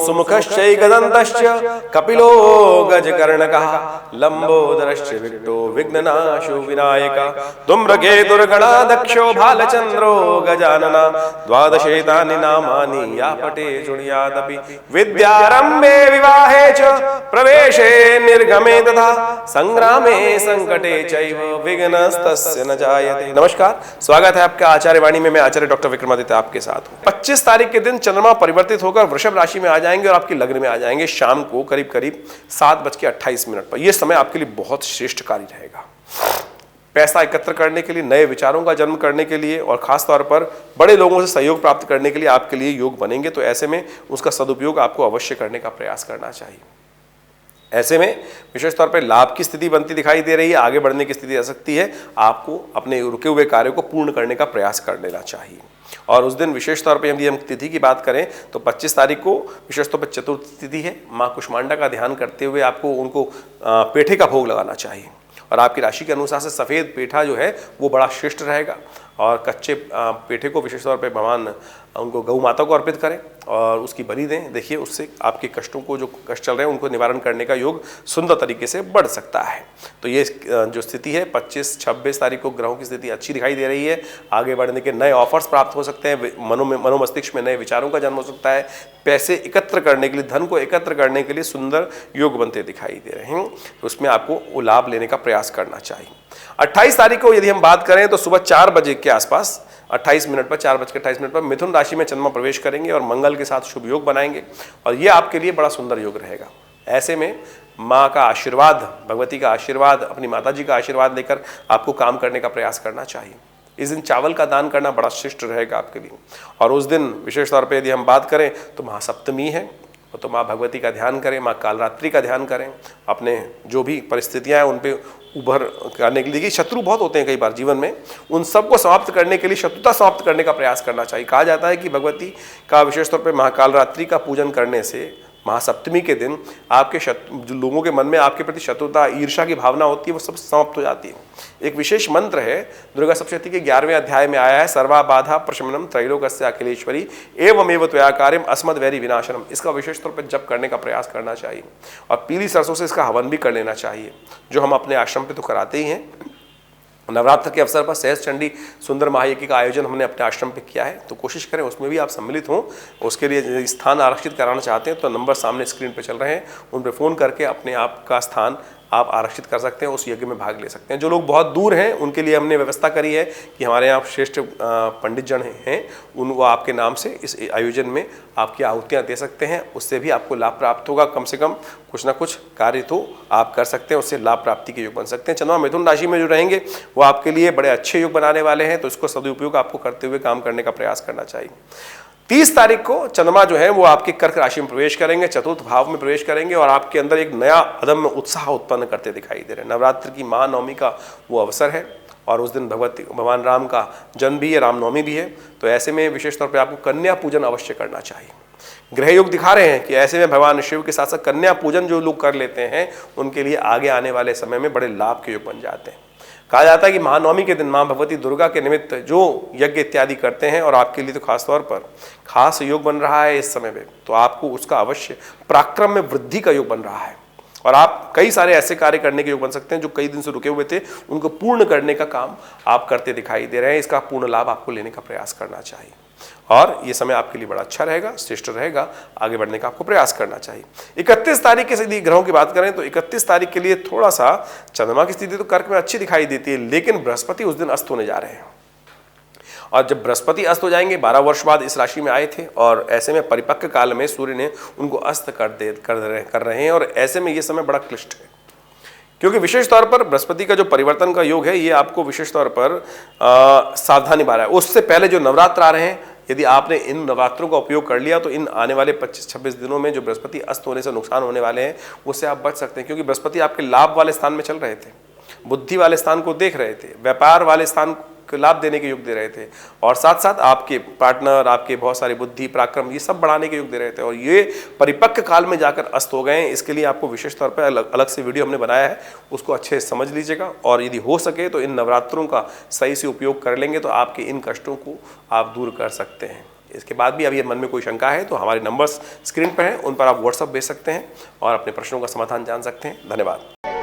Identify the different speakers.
Speaker 1: सुमुखश्चैकदन्तश्च कपिलो गजकर्णकः लंबोदरश्च Victo विघ्ननाशो विनायकः धूम्रकेतुर्गणाध्यक्षो भालचंद्रो Gajanan द्वादशेतानि नामानि या पटे शृणुयादपि विद्यारंभे विवाहे च प्रवेशे निर्गमे तथा संग्रामे संकटे चैव विघ्नस्तस्य न जायते। नमस्कार, स्वागत है आपका आचार्य वाणी में। मैं आचार्य डॉक्टर विक्रमादित्य आपके साथ हूँ। 25 तारीख के दिन चंद्रमा परिवर्तित होकर वृषभ राशि में आ जाएंगे और आपकी लग्न में आ जाएंगे शाम को करीब करीब 7:28 पर। यह समय आपके लिए बहुत श्रेष्ठकारी रहेगा। पैसा एकत्र करने के लिए, नए विचारों का जन्म करने के लिए और खास तौर पर बड़े लोगों से सहयोग प्राप्त करने के लिए आपके लिए योग बनेंगे। तो ऐसे में उसका सदुपयोग आपको अवश्य करने का प्रयास करना चाहिए। ऐसे में विशेष तौर पर लाभ की स्थिति बनती दिखाई दे रही है, आगे बढ़ने की स्थिति आ सकती है। आपको अपने रुके हुए कार्यों को पूर्ण करने का प्रयास कर लेना चाहिए। और उस दिन विशेष तौर पे यदि हम तिथि की बात करें तो 25 तारीख को विशेष तौर पर चतुर्थी तिथि है। माँ कुष्मांडा का ध्यान करते हुए आपको उनको पेठे का भोग लगाना चाहिए। और आपकी राशि के अनुसार से सफ़ेद पेठा जो है वो बड़ा श्रेष्ठ रहेगा। और कच्चे पेठे को विशेष तौर पे भगवान उनको गौ माता को अर्पित करें और उसकी बलि दें। देखिए, उससे आपके कष्टों को, जो कष्ट चल रहे हैं, उनको निवारण करने का योग सुंदर तरीके से बढ़ सकता है। तो ये जो स्थिति है 25-26 तारीख को ग्रहों की स्थिति अच्छी दिखाई दे रही है। आगे बढ़ने के नए ऑफर्स प्राप्त हो सकते हैं। मनोमस्तिष्क में नए विचारों का जन्म हो सकता है। पैसे एकत्र करने के लिए, धन को एकत्र करने के लिए सुंदर योग बनते दिखाई दे रहे हैं। तो उसमें आपको वो लाभ लेने का प्रयास करना चाहिए। 28 तारीख को यदि हम बात करें तो सुबह 4 बजे के आसपास 28 मिनट पर, 4:28 पर मिथुन राशि में चंद्रमा प्रवेश करेंगे और मंगल के साथ शुभ योग बनाएंगे और ये आपके लिए बड़ा सुंदर योग रहेगा। ऐसे में माँ का आशीर्वाद, भगवती का आशीर्वाद, अपनी माता जी का आशीर्वाद लेकर आपको काम करने का प्रयास करना चाहिए। इस दिन चावल का दान करना बड़ा श्रेष्ठ रहेगा आपके लिए। और उस दिन विशेष तौर पर यदि हम बात करें तो महासप्तमी है, तो माँ भगवती का ध्यान करें, माँ कालरात्रि का ध्यान करें। अपने जो भी परिस्थितियाँ हैं उन पे उभर करने के लिए, शत्रु बहुत होते हैं कई बार जीवन में, उन सबको समाप्त करने के लिए, शत्रुता समाप्त करने का प्रयास करना चाहिए। कहा जाता है कि भगवती का विशेष तौर पर महाकालरात्रि का पूजन करने से महासप्तमी के दिन आपके जो लोगों के मन में आपके प्रति शत्रुता, ईर्ष्या की भावना होती है, वो सब समाप्त हो जाती है। एक विशेष मंत्र है, दुर्गा सप्तशती के 11वें अध्याय में आया है, सर्वा बाधा प्रशमनम त्रैलोक्यस्य अखिलेश्वरी एवमेव त्वया कार्यम अस्मद् वैरी विनाशनम। इसका विशेष तौर पर जप करने का प्रयास करना चाहिए और पीली सरसों से इसका हवन भी कर लेना चाहिए, जो हम अपने आश्रम पे तो कराते ही हैं। नवरात्र के अवसर पर सहस्त्र चंडी सुंदर महायज्ञ का आयोजन हमने अपने आश्रम पे किया है, तो कोशिश करें उसमें भी आप सम्मिलित हों। उसके लिए स्थान आरक्षित कराना चाहते हैं तो नंबर सामने स्क्रीन पे चल रहे हैं, उन पर फ़ोन करके अपने आप का स्थान आप आरक्षित कर सकते हैं, उस यज्ञ में भाग ले सकते हैं। जो लोग बहुत दूर हैं उनके लिए हमने व्यवस्था करी है कि हमारे यहाँ श्रेष्ठ पंडित जन हैं, वो आपके नाम से इस आयोजन में आपकी आहुतियाँ दे सकते हैं। उससे भी आपको लाभ प्राप्त होगा। कम से कम कुछ ना कुछ कार्य तो आप कर सकते हैं, उससे लाभ प्राप्ति के योग बन सकते हैं। चंद्रमा मिथुन राशि में जो रहेंगे वो आपके लिए बड़े अच्छे योग बनाने वाले हैं, तो इसको सदुपयोग आपको करते हुए काम करने का प्रयास करना चाहिए। 30 तारीख को चंद्रमा जो है वो आपके कर्क राशि में प्रवेश करेंगे, चतुर्थ भाव में प्रवेश करेंगे और आपके अंदर एक नया अदम्य उत्साह उत्पन्न करते दिखाई दे रहे हैं। नवरात्र की महानवमी का वो अवसर है और उस दिन भगवान राम का जन्म भी है, रामनवमी भी है। तो ऐसे में विशेष तौर पर आपको कन्या पूजन अवश्य करना चाहिए। ग्रह योग दिखा रहे हैं कि ऐसे में भगवान शिव के साथ साथ कन्या पूजन जो लोग कर लेते हैं उनके लिए आगे आने वाले समय में बड़े लाभ के योग बन जाते हैं। कहा जाता है कि महानवमी के दिन माँ भगवती दुर्गा के निमित्त जो यज्ञ इत्यादि करते हैं और आपके लिए तो खास तौर पर खास योग बन रहा है इस समय में, तो आपको उसका अवश्य पराक्रम में वृद्धि का योग बन रहा है और आप कई सारे ऐसे कार्य करने के योग बन सकते हैं जो कई दिन से रुके हुए थे, उनको पूर्ण करने का काम आप करते दिखाई दे रहे हैं। इसका पूर्ण लाभ आपको लेने का प्रयास करना चाहिए और ये समय आपके लिए बड़ा अच्छा रहेगा, श्रेष्ठ रहेगा। आगे बढ़ने का आपको प्रयास करना चाहिए। 31 तारीख के यदि ग्रहों की बात करें तो 31 तारीख के लिए थोड़ा सा चंद्रमा की स्थिति तो कर्क में अच्छी दिखाई देती है, लेकिन बृहस्पति उस दिन अस्त होने जा रहे हैं और जब बृहस्पति अस्त हो जाएंगे, 12 वर्ष बाद इस राशि में आए थे और ऐसे में परिपक्व काल में सूर्य ने उनको अस्त कर रहे हैं और ऐसे में ये समय बड़ा क्लिष्ट है, क्योंकि विशेष तौर पर बृहस्पति का जो परिवर्तन का योग है ये आपको विशेष तौर पर सावधानी बना है। उससे पहले जो नवरात्र आ रहे हैं, यदि आपने इन नवरात्रों का उपयोग कर लिया तो इन आने वाले 25-26 दिनों में जो बृहस्पति अस्त होने से नुकसान होने वाले हैं उससे आप बच सकते हैं, क्योंकि बृहस्पति आपके लाभ वाले स्थान में चल रहे थे, बुद्धि वाले स्थान को देख रहे थे, व्यापार वाले स्थान को लाभ देने के योग दे रहे थे और साथ साथ आपके पार्टनर, आपके बहुत सारी बुद्धि, पराक्रम, ये सब बढ़ाने के योग दे रहे थे और ये परिपक्व काल में जाकर अस्त हो गए हैं। इसके लिए आपको विशेष तौर पर अलग से वीडियो हमने बनाया है, उसको अच्छे से समझ लीजिएगा और यदि हो सके तो इन नवरात्रों का सही से उपयोग कर लेंगे तो आपके इन कष्टों को आप दूर कर सकते हैं। इसके बाद भी अभी मन में कोई शंका है तो हमारे नंबर्स स्क्रीन पर हैं, उन पर आप व्हाट्सअप भेज सकते हैं और अपने प्रश्नों का समाधान जान सकते हैं। धन्यवाद।